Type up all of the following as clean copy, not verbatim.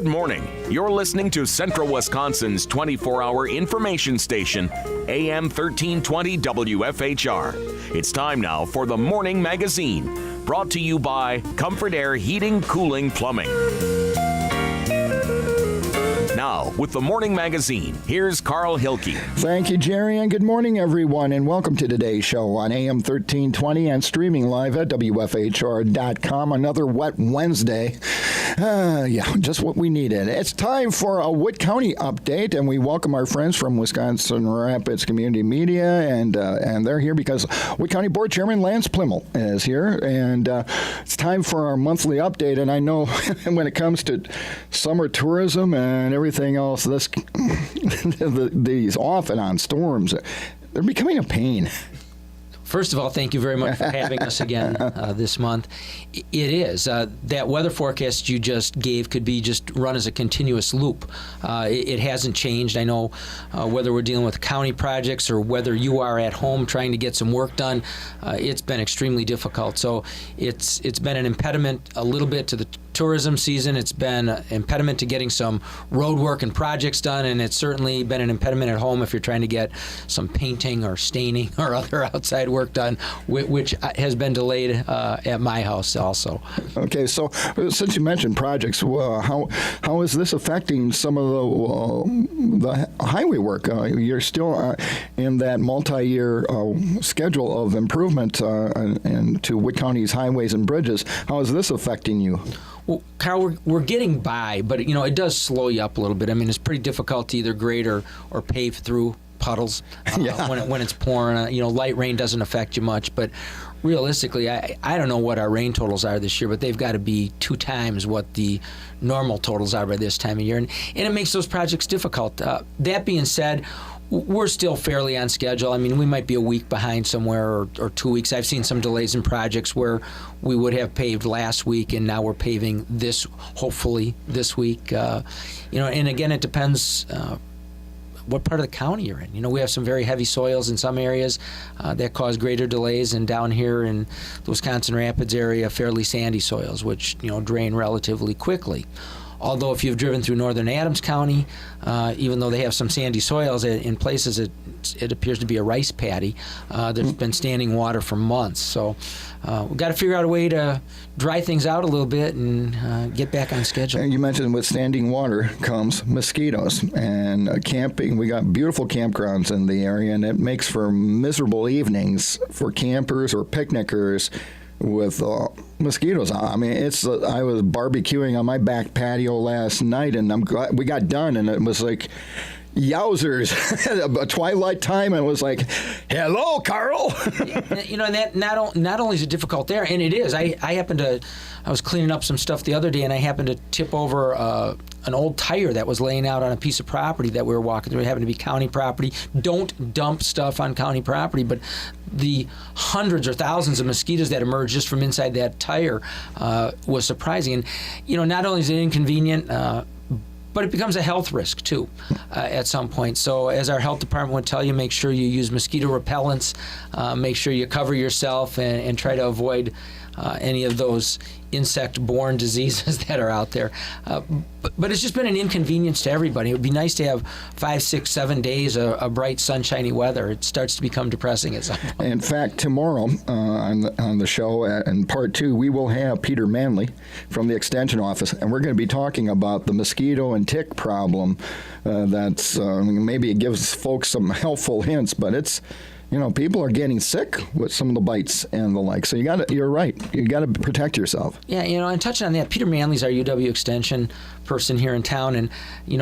Good morning. You're listening to Central Wisconsin's 24-hour information station, AM 1320 WFHR. It's time now for the Morning Magazine, brought to you by Comfort Air Heating, Cooling, Plumbing. Now, with the Morning Magazine, here's Carl Hilke. Thank you, Jerry, and good morning, everyone, and welcome to today's show on AM 1320 and streaming live at WFHR.com. Another wet Wednesday. Just what we needed. It's time for a Wood County update, and we welcome our friends from Wisconsin Rapids Community Media, and they're here because Wood County Board Chairman Lance Pliml is here, and it's time for our monthly update. And I know when it comes to summer tourism and everything else, these off and on storms, they're becoming a pain. First of all, thank you very much for having us again this month. It is. That weather forecast you just gave could be just run as a continuous loop. It hasn't changed. I know whether we're dealing with county projects or whether you are at home trying to get some work done, it's been extremely difficult. So it's been an impediment a little bit to the tourism season. It's been an impediment to getting some road work and projects done, and it's certainly been an impediment at home if you're trying to get some painting or staining or other outside work done, which has been delayed at my house also. Okay, so since you mentioned projects, how is this affecting some of the highway work? You're still in that multi-year schedule of improvement and to Wood County's highways and bridges. How is this affecting you? Well, Carl, we're getting by, but it does slow you up a little bit. I mean, it's pretty difficult to either grade or pave through puddles when it's pouring. Light rain doesn't affect you much, but realistically, I don't know what our rain totals are this year, but they've got to be 2 times what the normal totals are by this time of year, and it makes those projects difficult. That being said, we're still fairly on schedule. I mean, we might be a week behind somewhere or 2 weeks. I've seen some delays in projects where we would have paved last week, and now we're paving hopefully this week. And again, it depends what part of the county you're in. We have some very heavy soils in some areas that cause greater delays, and down here in the Wisconsin Rapids area, fairly sandy soils, which drain relatively quickly. Although if you've driven through northern Adams County, even though they have some sandy soils, in places it appears to be a rice paddy. There's been standing water for months. So we've got to figure out a way to dry things out a little bit and get back on schedule. And you mentioned with standing water comes mosquitoes and camping. We got beautiful campgrounds in the area, and it makes for miserable evenings for campers or picnickers with mosquitoes. I mean, I was barbecuing on my back patio last night, and I'm glad we got done, and it was like, yowzers, a twilight time, and it was like, hello, Carl. And that not only is it difficult there, and it is. I was cleaning up some stuff the other day, and I happened to tip over an old tire that was laying out on a piece of property that we were walking through. It happened to be county property. Don't dump stuff on county property, but the hundreds or thousands of mosquitoes that emerged just from inside that tire was surprising. And not only is it inconvenient, but it becomes a health risk, too, at some point. So as our health department would tell you, make sure you use mosquito repellents, make sure you cover yourself, and try to avoid any of those insect-borne diseases that are out there. But it's just been an inconvenience to everybody. It would be nice to have 5, 6, 7 days of bright, sunshiny weather. It starts to become depressing at some point. In fact, tomorrow on the show, in part 2, we will have Peter Manley from the Extension Office, and we're going to be talking about the mosquito and tick problem. That's maybe it gives folks some helpful hints, but it's people are getting sick with some of the bites and the like. So you're right. You got to protect yourself. Yeah, and touching on that, Peter Manley's our UW Extension person here in town, and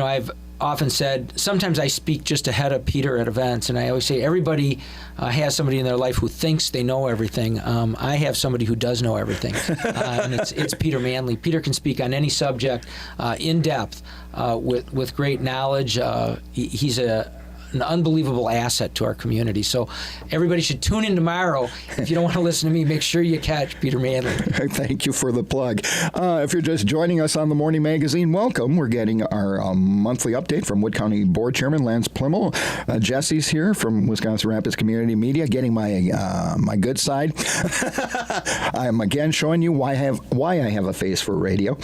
I've often said sometimes I speak just ahead of Peter at events, and I always say everybody has somebody in their life who thinks they know everything. I have somebody who does know everything, and it's Peter Manley. Peter can speak on any subject in depth with great knowledge. He's an unbelievable asset to our community. So everybody should tune in tomorrow. If you don't want to listen to me, make sure you catch Peter Manley. Thank you for the plug. If you're just joining us on the Morning Magazine, welcome. We're getting our monthly update from Wood County Board Chairman Lance Pliml. Jesse's here from Wisconsin Rapids Community Media, getting my good side. I'm again showing you why I have a face for radio.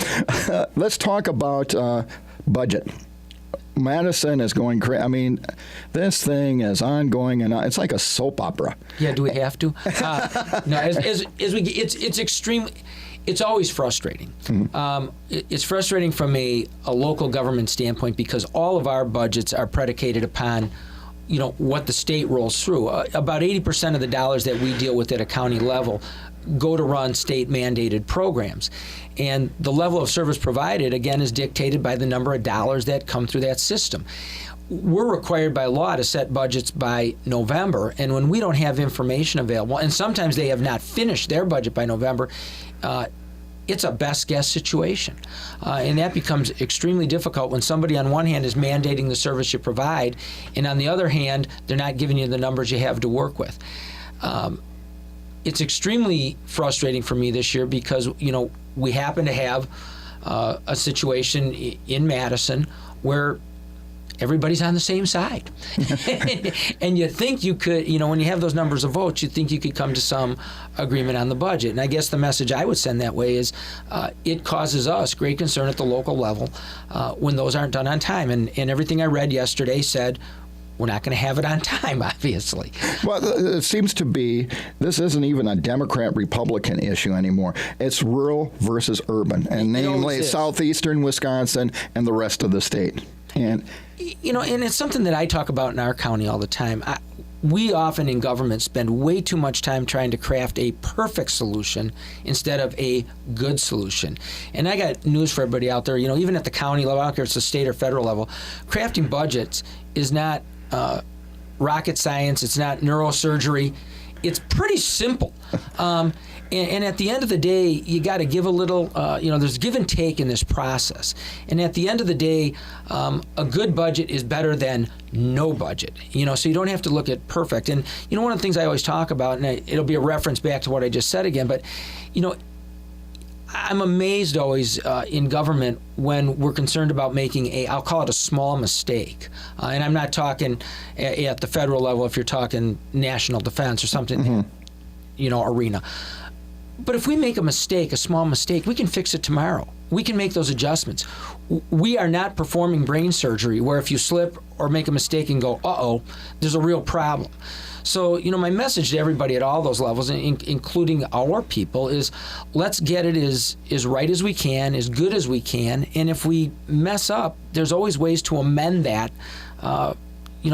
Let's talk about budget. Madison is going crazy. I mean, this thing is ongoing, and it's like a soap opera. Yeah, do we have to? No, as we get, it's extremely. It's always frustrating. Mm-hmm. It's frustrating from a local government standpoint because all of our budgets are predicated upon, what the state rolls through. About 80% of the dollars that we deal with at a county level go to run state-mandated programs. And the level of service provided, again, is dictated by the number of dollars that come through that system. We're required by law to set budgets by November, and when we don't have information available, and sometimes they have not finished their budget by November, it's a best guess situation. And that becomes extremely difficult when somebody on one hand is mandating the service you provide, and on the other hand, they're not giving you the numbers you have to work with. It's extremely frustrating for me this year because, we happen to have a situation in Madison where everybody's on the same side. And you think you could, when you have those numbers of votes, you think you could come to some agreement on the budget. And I guess the message I would send that way is it causes us great concern at the local level when those aren't done on time. And everything I read yesterday said, we're not going to have it on time, obviously. Well, it seems to be this isn't even a Democrat-Republican issue anymore. It's rural versus urban, and namely southeastern Wisconsin and the rest of the state. And and it's something that I talk about in our county all the time. We often in government spend way too much time trying to craft a perfect solution instead of a good solution. And I got news for everybody out there, even at the county level, I don't care if it's the state or federal level, crafting budgets is not rocket science. It's not neurosurgery. It's pretty simple. And at the end of the day, you got to give a little, there's give and take in this process. And at the end of the day, a good budget is better than no budget, so you don't have to look at perfect. And, one of the things I always talk about, and it'll be a reference back to what I just said again, but, I'm amazed always in government when we're concerned about making I'll call it a small mistake. And I'm not talking at the federal level if you're talking national defense or something, arena. But if we make a small mistake, we can fix it tomorrow. We can make those adjustments. We are not performing brain surgery where if you slip or make a mistake and go, uh-oh, there's a real problem. So, my message to everybody at all those levels, including our people, is let's get it as right as we can, as good as we can, and if we mess up, there's always ways to amend that,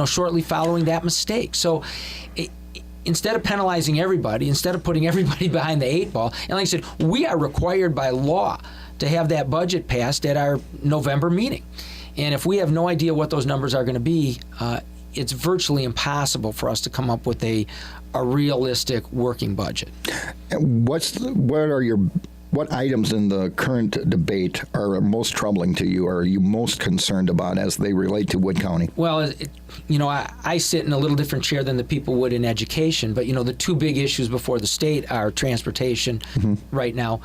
shortly following that mistake. So instead of penalizing everybody, instead of putting everybody behind the eight ball, and like I said, we are required by law to have that budget passed at our November meeting. And if we have no idea what those numbers are going to be, it's virtually impossible for us to come up with a realistic working budget. What items in the current debate are most troubling to you, or are you most concerned about as they relate to Wood County? Well, I sit in a little different chair than the people would in education, but the two big issues before the state are transportation right now,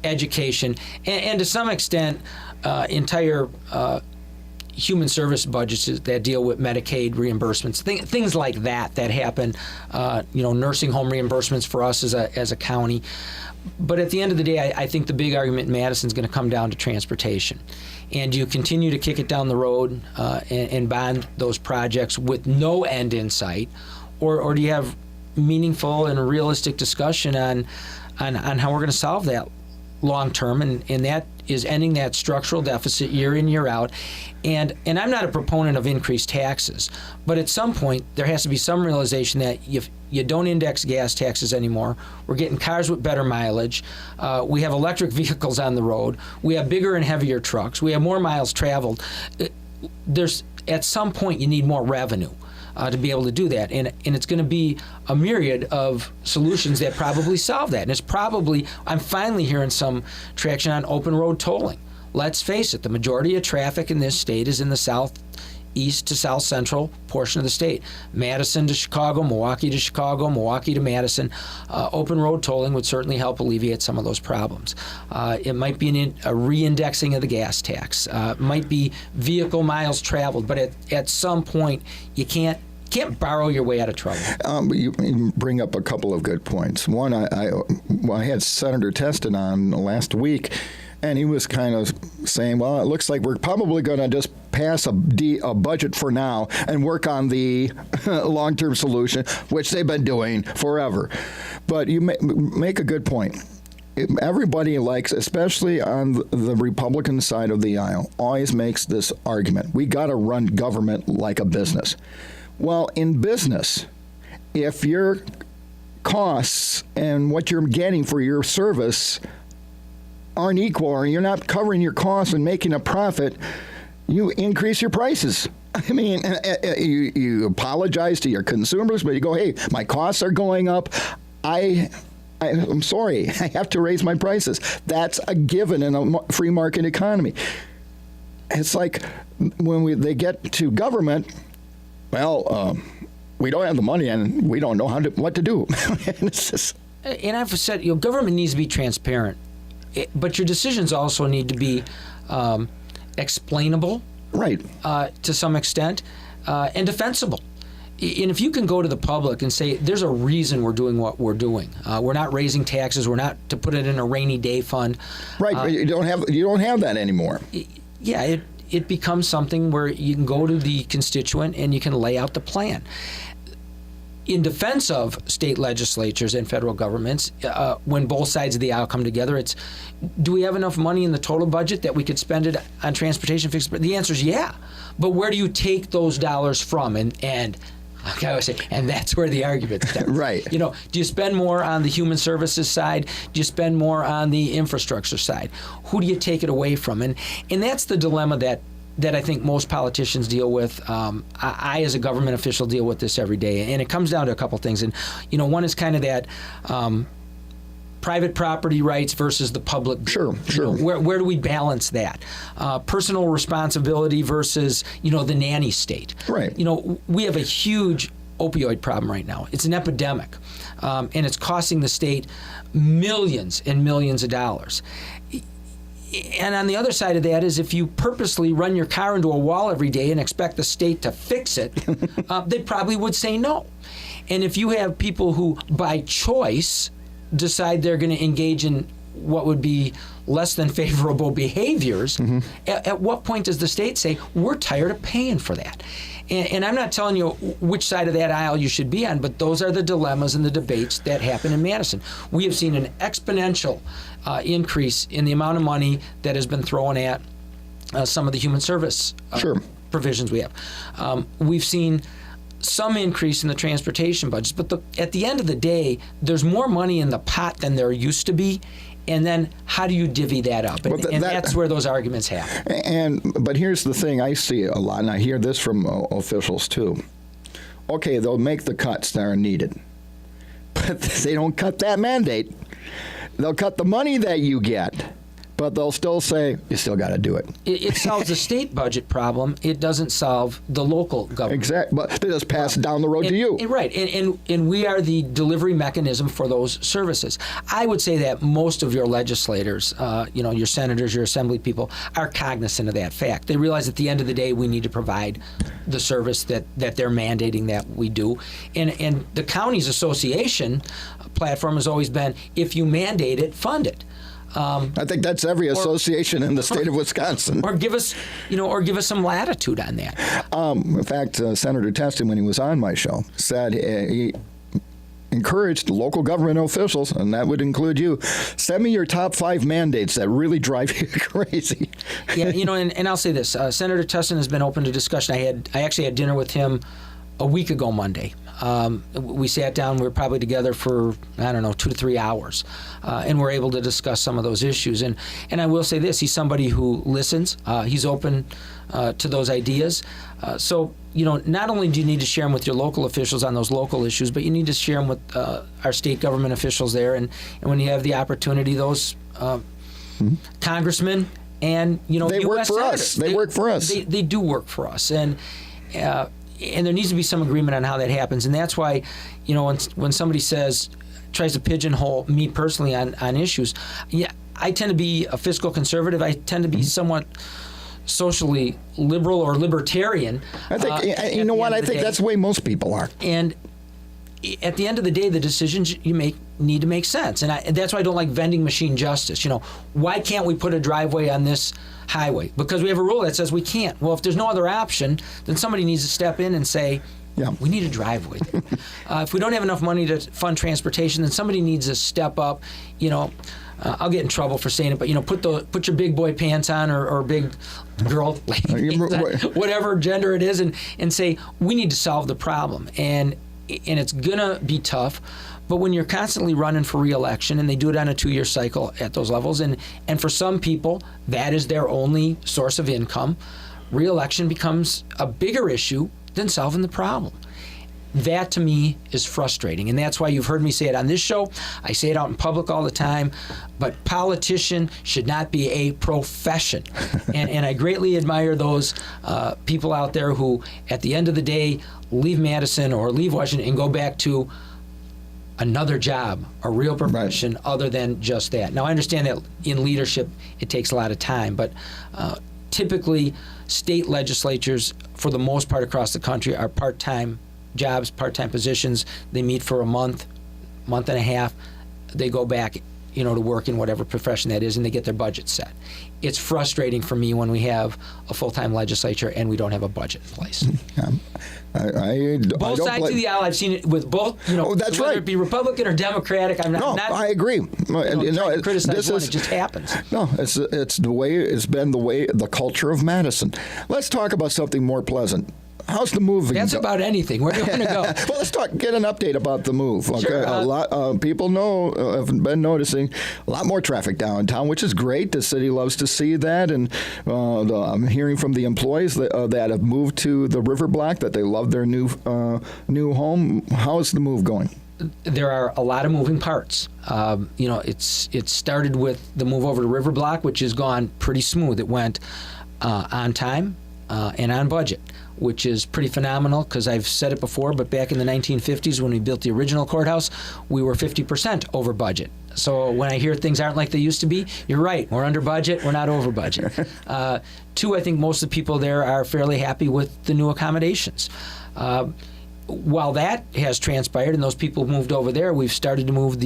education, and to some extent, entire human service budgets that deal with Medicaid reimbursements, things like that happen. Nursing home reimbursements for us as a county. But at the end of the day, I think the big argument in Madison is going to come down to transportation. And you continue to kick it down the road and bond those projects with no end in sight, or do you have meaningful and realistic discussion on how we're going to solve that long term, and that is ending that structural deficit year in, year out. And I'm not a proponent of increased taxes, but at some point there has to be some realization that if you don't index gas taxes anymore, we're getting cars with better mileage, we have electric vehicles on the road, we have bigger and heavier trucks, we have more miles traveled. At some point you need more revenue to be able to do that. And it's going to be a myriad of solutions that probably solve that. And it's probably, I'm finally hearing some traction on open road tolling. Let's face it, the majority of traffic in this state is in the east to south central portion of the state. Madison to Chicago, Milwaukee to Madison. Open road tolling would certainly help alleviate some of those problems. It might be a re-indexing of the gas tax. It might be vehicle miles traveled, but at some point you can't borrow your way out of trouble. You bring up a couple of good points. One, I had Senator Teston on last week, and he was kind of saying, well, it looks like we're probably going to just pass a budget for now and work on the long-term solution, which they've been doing forever. But you make a good point. Everybody likes, especially on the Republican side of the aisle, always makes this argument. We got to run government like a business. Well, in business, if your costs and what you're getting for your service aren't equal, or you're not covering your costs and making a profit, you increase your prices. I mean, you apologize to your consumers, but you go, hey, my costs are going up. I'm sorry, I have to raise my prices. That's a given in a free market economy. It's like when they get to government, well, we don't have the money and we don't know what to do. And I've said, government needs to be transparent, but your decisions also need to be explainable, right? To some extent, and defensible. And if you can go to the public and say, there's a reason we're doing what we're doing. We're not raising taxes. We're not to put it in a rainy day fund. Right. But you don't have that anymore. Yeah. It becomes something where you can go to the constituent and you can lay out the plan. In defense of state legislatures and federal governments, when both sides of the aisle come together, it's, do we have enough money in the total budget that we could spend it on transportation fixed? The answer is yeah. But where do you take those dollars from? And I always say, and that's where the argument starts. Right. Do you spend more on the human services side? Do you spend more on the infrastructure side? Who do you take it away from? And that's the dilemma that I think most politicians deal with. I, as a government official, deal with this every day. And it comes down to a couple things. And, one is kind of that private property rights versus the public. Sure. Where do we balance that? Personal responsibility versus, the nanny state. Right. We have a huge opioid problem right now. It's an epidemic, and it's costing the state millions and millions of dollars. And on the other side of that is if you purposely run your car into a wall every day and expect the state to fix it, they probably would say no. And if you have people who, by choice, decide they're going to engage in what would be less than favorable behaviors, at what point does the state say, we're tired of paying for that? And I'm not telling you which side of that aisle you should be on, but those are the dilemmas and the debates that happen in Madison. We have seen an exponential increase in the amount of money that has been thrown at some of the human service provisions we have. We've seen some increase in the transportation budgets, but at the end of the day, there's more money in the pot than there used to be. And then how do you divvy that up? And that's where those arguments happen. But here's the thing I see a lot, and I hear this from officials too. Okay, they'll make the cuts that are needed, but they don't cut that mandate. They'll cut the money that you get, but they'll still say, you still got to do it. It solves the state budget problem. It doesn't solve the local government. Exactly. But they just pass it down the road to you. Right. And we are the delivery mechanism for those services. I would say that most of your legislators, your senators, your assembly people, are cognizant of that fact. They realize at the end of the day, we need to provide the service that they're mandating that we do. And the county's association platform has always been, if you mandate it, fund it. I think that's every association in the state of Wisconsin. Or give us some latitude on that. In fact, Senator Teston, when he was on my show, said he encouraged local government officials, and that would include you, send me your top 5 mandates that really drive you crazy. Yeah, and I'll say this: Senator Teston has been open to discussion. I actually had dinner with him a week ago Monday. We sat down. We were probably together for 2 to 3 hours, and we're able to discuss some of those issues. And I will say this: he's somebody who listens. He's open to those ideas. So not only do you need to share them with your local officials on those local issues, but you need to share them with our state government officials there. And when you have the opportunity, those congressmen And they work for us. They work for us. They do work for us, and there needs to be some agreement on how that happens. And that's why, when somebody tries to pigeonhole me personally on issues, I tend to be a fiscal conservative. I tend to be somewhat socially liberal or libertarian. I think I think that's the way most people are. And at the end of the day, the decisions you make need to make sense. And that's why I don't like vending machine justice. Why can't we put a driveway on this highway? Because we have a rule that says we can't. Well, if there's no other option, then somebody needs to step in and say, we need a driveway. If we don't have enough money to fund transportation, then somebody needs to step up. I'll get in trouble for saying it, but put your big boy pants on or big girl, whatever gender it is, and say we need to solve the problem. And it's gonna be tough, but when you're constantly running for re-election, and they do it on a 2-year cycle at those levels, and for some people that is their only source of income, re-election becomes a bigger issue than solving the problem. That to me is frustrating, and that's why you've heard me say it on this show. I say it out in public all the time, but politician should not be a profession. and I greatly admire those people out there who, at the end of the day, leave Madison or leave Washington and go back to another job, a real profession, other than just that. Now, I understand that in leadership it takes a lot of time, but typically state legislatures, for the most part across the country, are part-time jobs, part-time positions. They meet for a month and a half. They go back, to work in whatever profession that is, and they get their budget set. It's frustrating for me when we have a full-time legislature and we don't have a budget in place. Both sides of the aisle, I've seen it with both. That's whether right. it be Republican or Democratic. I agree. Criticize one, it just happens. No, it's been the culture of Madison. Let's talk about something more pleasant. How's the move? That's about anything. Where do you want to go? Well, get an update about the move. Okay, sure. A lot people have been noticing a lot more traffic downtown, which is great. The city loves to see that, and I'm hearing from the employees that have moved to the River Block that they love their new home. How is the move going? There are a lot of moving parts. It started with the move over to River Block, which has gone pretty smooth. It went on time and on budget, which is pretty phenomenal, because I've said it before, but back in the 1950s when we built the original courthouse, we were 50% over budget. So when I hear things aren't like they used to be, you're right. We're under budget. We're not over budget. Two, I think most of the people there are fairly happy with the new accommodations. While that has transpired and those people moved over there, we've started to move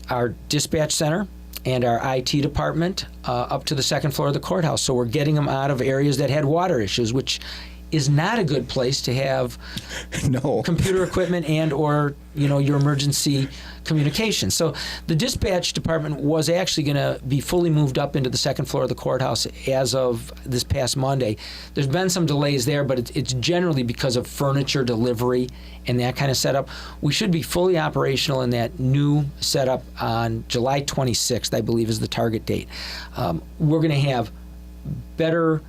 our dispatch center and our IT department up to the second floor of the courthouse. So we're getting them out of areas that had water issues, which is not a good place to have computer equipment and or your emergency communication. So the dispatch department was actually going to be fully moved up into the second floor of the courthouse as of this past Monday. There's been some delays there, but it's generally because of furniture delivery and that kind of setup. We should be fully operational in that new setup on July 26th, I believe is the target date. We're going to have better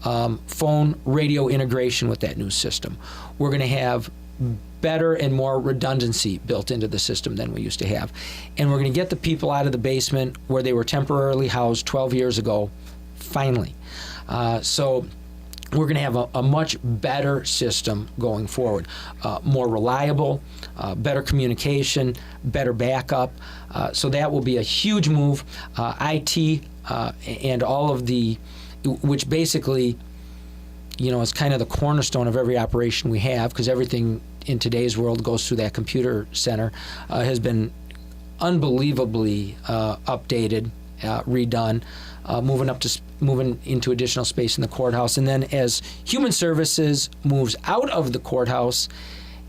phone radio integration with that new system. We're going to have better and more redundancy built into the system than we used to have. And we're going to get the people out of the basement where they were temporarily housed 12 years ago, finally. So we're going to have a much better system going forward, more reliable, better communication, better backup. So that will be a huge move. IT and all of the, which basically, is kind of the cornerstone of every operation we have, because everything in today's world goes through that computer center, has been unbelievably updated, redone, moving into additional space in the courthouse. And then as Human Services moves out of the courthouse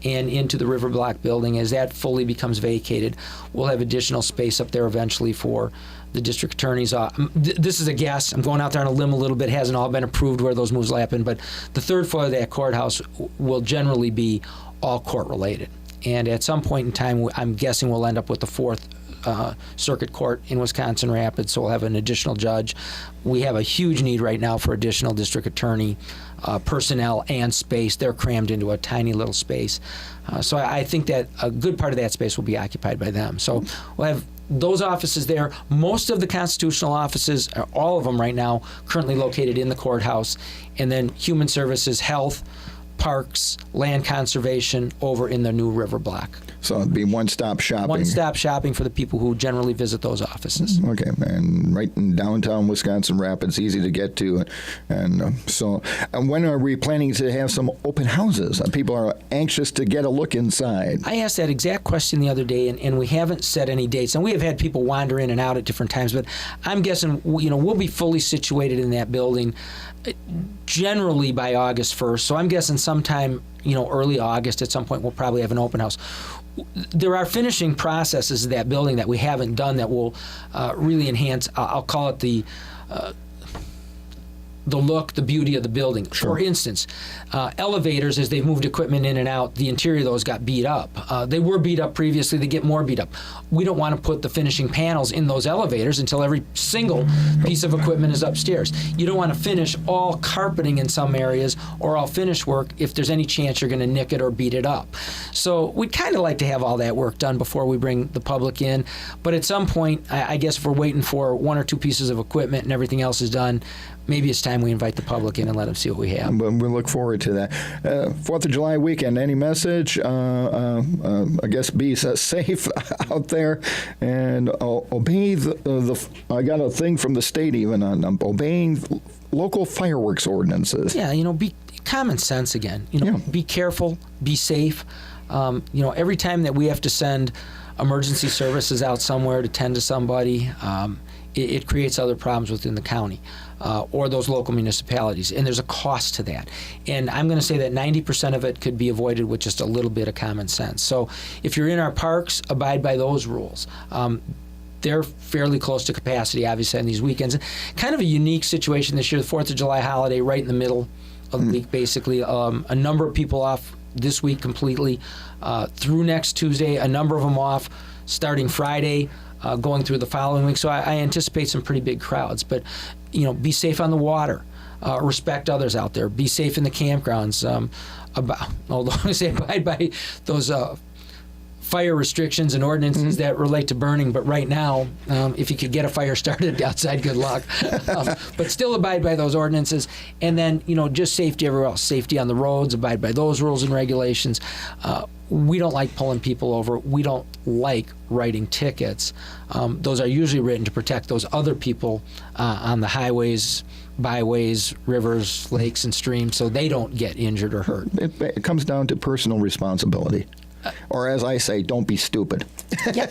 and into the River Block building, as that fully becomes vacated, we'll have additional space up there eventually for the district attorney's office. This is a guess. I'm going out there on a limb a little bit. It hasn't all been approved where those moves will happen, but the third floor of that courthouse will generally be all court related. and at some point in time, I'm guessing we'll end up with the Fourth Circuit Court in Wisconsin Rapids, so we'll have an additional judge. We have a huge need right now for additional district attorney personnel and space. They're crammed into a tiny little space. So I think that a good part of that space will be occupied by them. So we'll have those offices there. Most of the constitutional offices, all of them right now, currently located in the courthouse, and then Human Services, Health, Parks, Land Conservation over in the new River Block. So it'd be one-stop shopping. One-stop shopping for the people who generally visit those offices. Okay, and right in downtown Wisconsin Rapids, easy to get to. And so when are we planning to have some open houses? People are anxious to get a look inside. I asked that exact question the other day, and we haven't set any dates. And we have had people wander in and out at different times, but I'm guessing we'll be fully situated in that building generally by August 1st. So I'm guessing sometime early August at some point we'll probably have an open house. There are finishing processes of that building that we haven't done that will really enhance, I'll call it the look, the beauty of the building. Sure. For instance, elevators, as they've moved equipment in and out, the interior of those got beat up. They were beat up previously. They get more beat up. We don't want to put the finishing panels in those elevators until every single piece of equipment is upstairs. You don't want to finish all carpeting in some areas or all finish work if there's any chance you're going to nick it or beat it up. So we'd kind of like to have all that work done before we bring the public in. But at some point, I guess if we're waiting for one or two pieces of equipment and everything else is done, maybe it's time we invite the public in and let them see what we have. But we look forward to that. 4th of July weekend, any message? I guess be safe out there and obey I got a thing from the state even on obeying local fireworks ordinances. Yeah, be common sense again. Be careful, be safe. Every time that we have to send emergency services out somewhere to tend to somebody, it creates other problems within the county or those local municipalities, and there's a cost to that. And I'm going to say that 90% of it could be avoided with just a little bit of common sense. So if you're in our parks, abide by those rules. They're fairly close to capacity, obviously, on these weekends. Kind of a unique situation this year, the 4th of July holiday, right in the middle of the week, basically. A number of people off this week completely through next Tuesday, a number of them off starting Friday, going through the following week. So I anticipate some pretty big crowds. But, be safe on the water. Respect others out there. Be safe in the campgrounds. Although I say abide by those fire restrictions and ordinances that relate to burning. But right now, if you could get a fire started outside, good luck. But still abide by those ordinances. And then, just safety everywhere else. Safety on the roads, abide by those rules and regulations. We don't like pulling people over. We don't like writing tickets. Those are usually written to protect those other people on the highways, byways, rivers, lakes, and streams, so they don't get injured or hurt. It comes down to personal responsibility. Or as I say, don't be stupid. Yeah,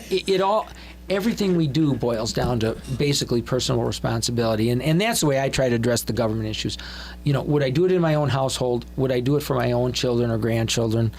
everything we do boils down to basically personal responsibility, and that's the way I try to address the government issues. Would I do it in my own household? Would I do it for my own children or grandchildren,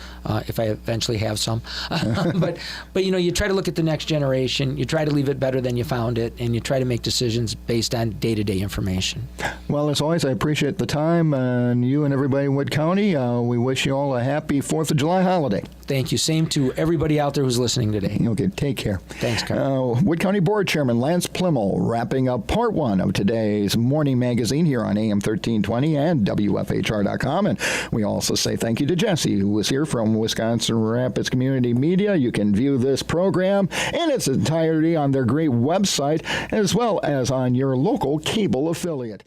if I eventually have some? But you try to look at the next generation. You try to leave it better than you found it, and you try to make decisions based on day-to-day information. Well, as always, I appreciate the time, and you and everybody in Wood County. We wish you all a happy 4th of July holiday. Thank you. Same to everybody out there who's listening today. Okay, take care. Thanks, Carl. Wood County Board Chairman Lance Pliml wrapping up part one of today's morning magazine here on AM 1320 and WFHR.com. And we also say thank you to Jesse, who was here from Wisconsin Rapids Community Media. You can view this program in its entirety on their great website, as well as on your local cable affiliate.